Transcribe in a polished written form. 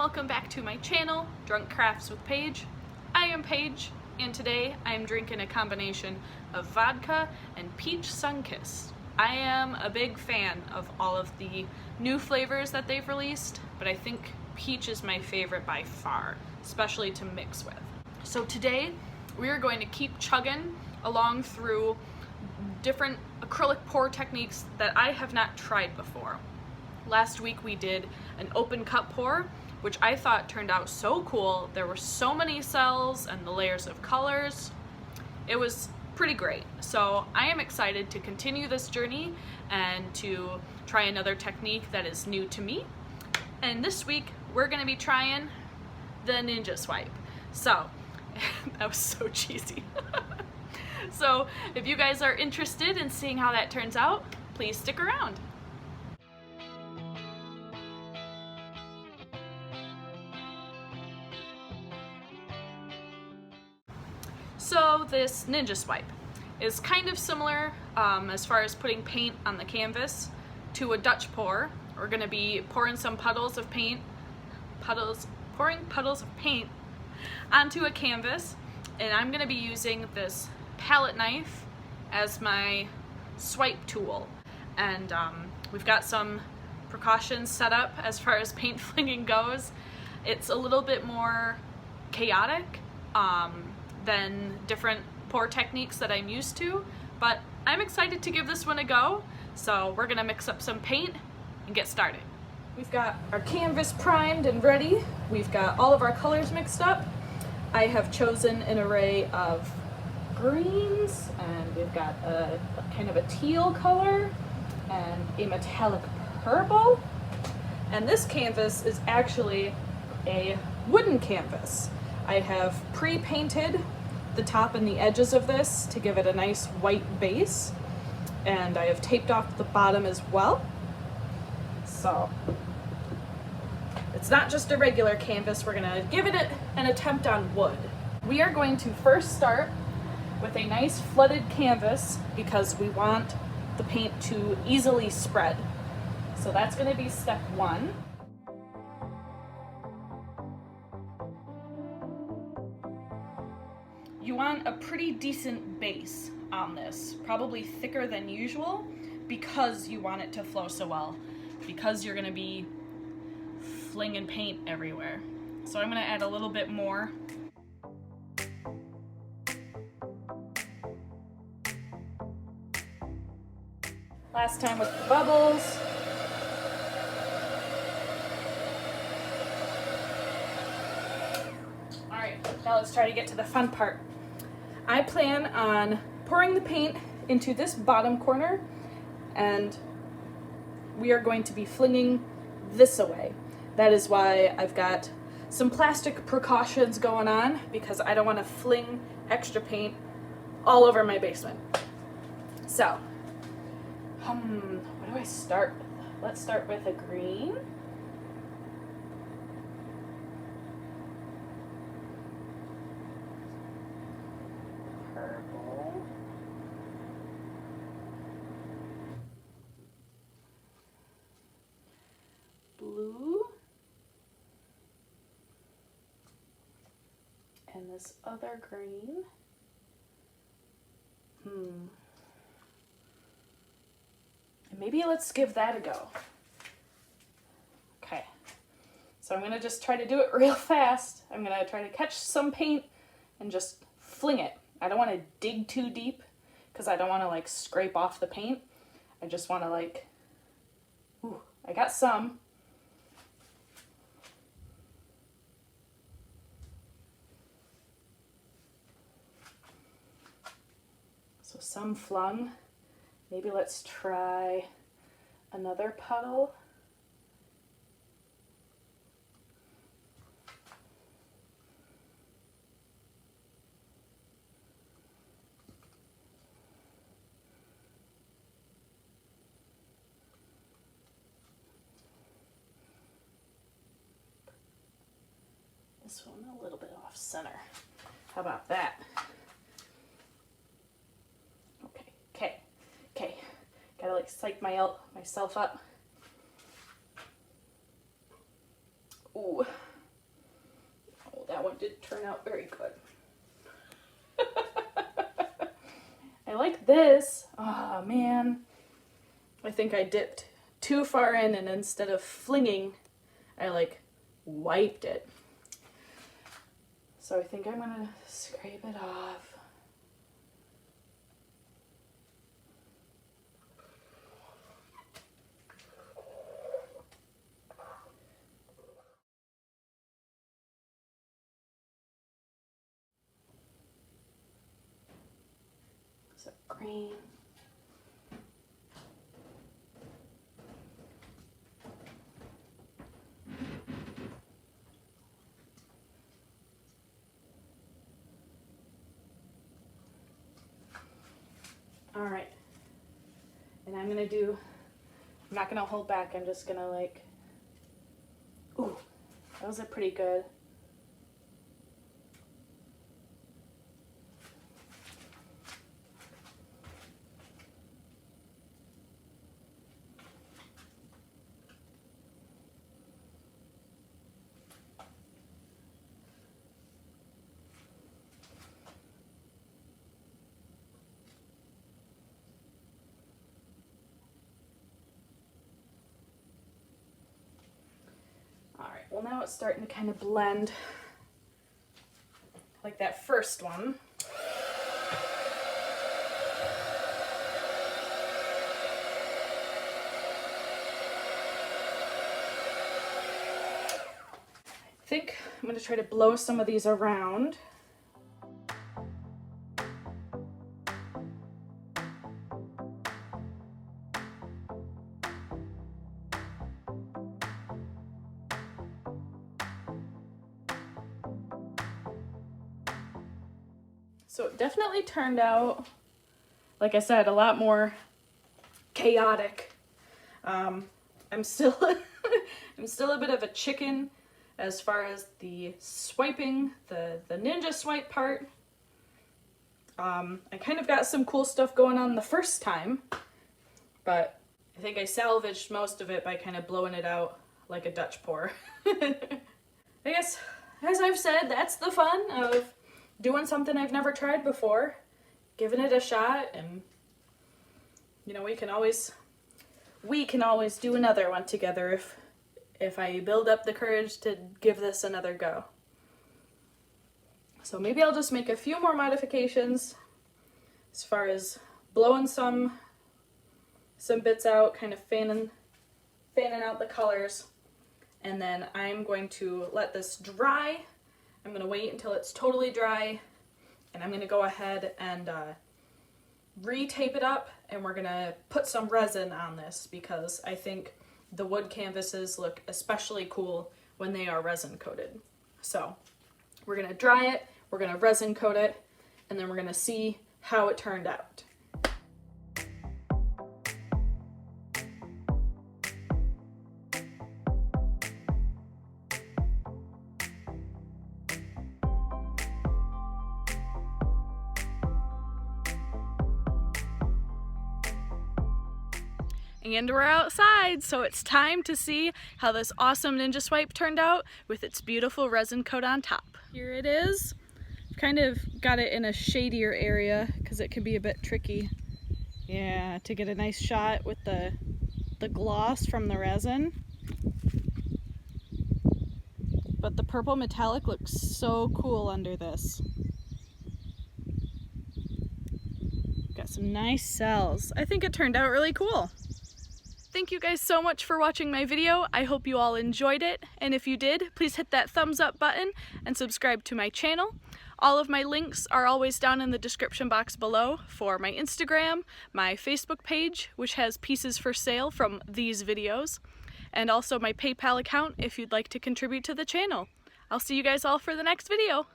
welcome back to my channel, Drunk Crafts with Paige. I am Paige, and today I am drinking a combination of vodka and peach sunkissed. I am a big fan of all of the new flavors that they've released, but I think peach is my favorite by far, especially to mix with. So today we are going to keep chugging along through different acrylic pour techniques that I have not tried before. Last week we did an open cup pour, which I thought turned out so cool. There were so many cells and the layers of colors. It was pretty great. So I am excited to continue this journey and to try another technique that is new to me. And this week we're gonna be trying the ninja swipe. So, that was so cheesy. So if you guys are interested in seeing how that turns out, please stick around. So this ninja swipe is kind of similar as far as putting paint on the canvas to a Dutch pour. We're going to be pouring some puddles of paint, pouring puddles of paint onto a canvas, and I'm going to be using this palette knife as my swipe tool. And we've got some precautions set up as far as paint flinging goes. It's a little bit more chaotic than different pour techniques that I'm used to, but I'm excited to give this one a go. So we're gonna mix up some paint and get started. We've got our canvas primed and ready. We've got all of our colors mixed up. I have chosen an array of greens, and we've got a kind of a teal color and a metallic purple. And this canvas is actually a wooden canvas. I have pre-painted the top and the edges of this to give it a nice white base, and I have taped off the bottom as well. So it's not just a regular canvas, we're gonna give it an attempt on wood. We are going to first start with a nice flooded canvas because we want the paint to easily spread. So that's gonna be step one. You want a pretty decent base on this, probably thicker than usual, because you want it to flow so well, because you're gonna be flinging paint everywhere. So I'm gonna add a little bit more. Last time with the bubbles. All right, now let's try to get to the fun part. I plan on pouring the paint into this bottom corner, and we are going to be flinging this away. That is why I've got some plastic precautions going on, because I don't want to fling extra paint all over my basement. So, what do I start with? Let's start with a green. Purple. Blue. And this other green. And maybe let's give that a go. Okay. So I'm gonna just try to do it real fast. I'm gonna try to catch some paint and just fling it. I don't want to dig too deep because I don't want to like scrape off the paint. I just want to like, ooh, I got some. So some flung. Maybe let's try another puddle. This one a little bit off center. How about that? Okay. Gotta like psych myself up. Ooh, it didn't turn out very good. I like this. Oh man. I think I dipped too far in, and instead of flinging, I like wiped it. So I think I'm gonna scrape it off. So green. All right, and I'm not gonna hold back, I'm just gonna like, ooh, those are pretty good. Alright, well now it's starting to kind of blend like that first one. I think I'm going to try to blow some of these around. So it definitely turned out, like I said, a lot more chaotic. I'm still I'm still a bit of a chicken as far as the swiping, the ninja swipe part. I kind of got some cool stuff going on the first time, but I think I salvaged most of it by kind of blowing it out like a Dutch pour. I guess, as I've said, that's the fun of doing something I've never tried before, giving it a shot, and you know, we can always do another one together if I build up the courage to give this another go. So maybe I'll just make a few more modifications as far as blowing some bits out, kind of fanning out the colors, and then I'm going to let this dry. I'm going to wait until it's totally dry, and I'm going to go ahead and re-tape it up, and we're going to put some resin on this because I think the wood canvases look especially cool when they are resin coated. So we're going to dry it, we're going to resin coat it, and then we're going to see how it turned out. And we're outside, so it's time to see how this awesome ninja swipe turned out with its beautiful resin coat on top. Here it is. Kind of got it in a shadier area because it can be a bit tricky, yeah, to get a nice shot with the gloss from the resin. But the purple metallic looks so cool under this. Got some nice cells. I think it turned out really cool. Thank you guys so much for watching my video. I hope you all enjoyed it, and if you did, please hit that thumbs up button and subscribe to my channel. All of my links are always down in the description box below for my Instagram, my Facebook page, which has pieces for sale from these videos, and also my PayPal account if you'd like to contribute to the channel. I'll see you guys all for the next video.